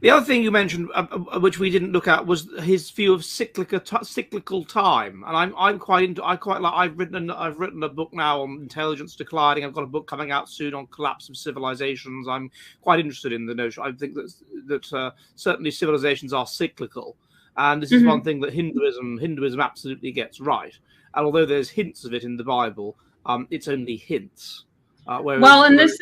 The other thing you mentioned, which we didn't look at, was his view of cyclical time, and I'm quite into. I quite like. I've written a book now on intelligence declining. I've got a book coming out soon on collapse of civilizations. I'm quite interested in the notion. I think that certainly civilizations are cyclical, and this is one thing that Hinduism absolutely gets right. And although there's hints of it in the Bible, it's only hints. Well, and this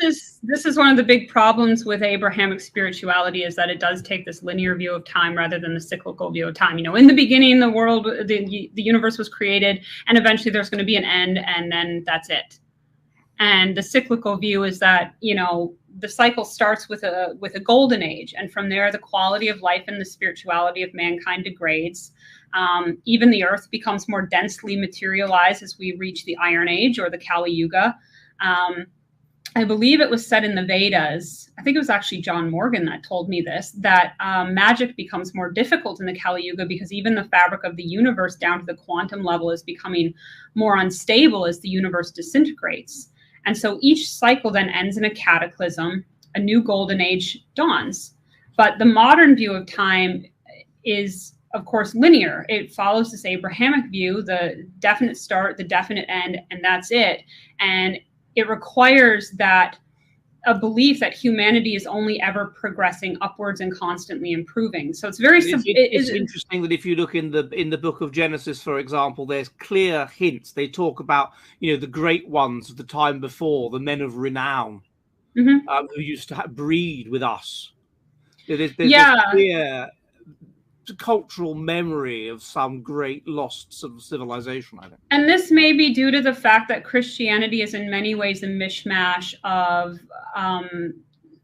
is one of the big problems with Abrahamic spirituality, is that it does take this linear view of time rather than the cyclical view of time. You know, in the beginning, the world, the universe was created, and eventually there's going to be an end, and then that's it. And the cyclical view is that, you know, the cycle starts with a golden age, and from there, the quality of life and the spirituality of mankind degrades. Even the earth becomes more densely materialized as we reach the Iron Age or the Kali Yuga. I believe it was said in the Vedas, I think it was actually John Morgan that told me this, that magic becomes more difficult in the Kali Yuga because even the fabric of the universe down to the quantum level is becoming more unstable as the universe disintegrates. And so each cycle then ends in a cataclysm, a new golden age dawns. But the modern view of time is, of course, linear. It follows this Abrahamic view, the definite start, the definite end, and that's it. And it requires that a belief that humanity is only ever progressing upwards and constantly improving. So it's very simple. It's interesting that if you look in the book of Genesis, for example, there's clear hints. They talk about, you know, the great ones of the time before, the men of renown, who used to breed with us. There's clear cultural memory of some great lost civilization, I think. And this may be due to the fact that Christianity is in many ways a mishmash of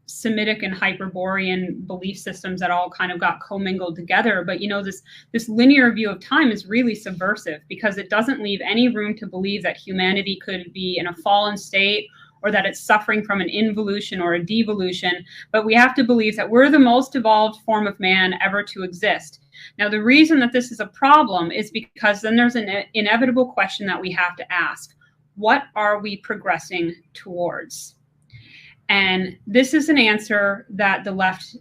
Semitic and Hyperborean belief systems that all kind of got commingled together. But, you know, this linear view of time is really subversive because it doesn't leave any room to believe that humanity could be in a fallen state or that it's suffering from an involution or a devolution, but we have to believe that we're the most evolved form of man ever to exist. Now, the reason that this is a problem is because then there's an inevitable question that we have to ask. What are we progressing towards? And this is an answer that the left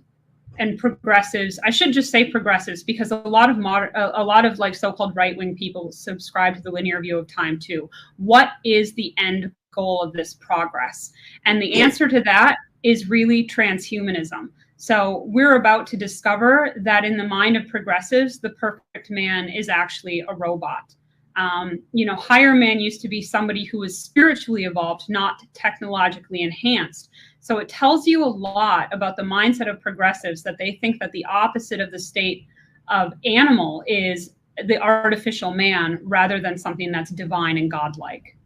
and progressives, I should just say progressives, because a lot of like so-called right-wing people subscribe to the linear view of time too. What is the end goal of this progress? And the answer to that is really transhumanism. So we're about to discover that in the mind of progressives, the perfect man is actually a robot. You know, higher man used to be somebody who was spiritually evolved, not technologically enhanced. So it tells you a lot about the mindset of progressives, that they think that the opposite of the state of animal is the artificial man rather than something that's divine and godlike.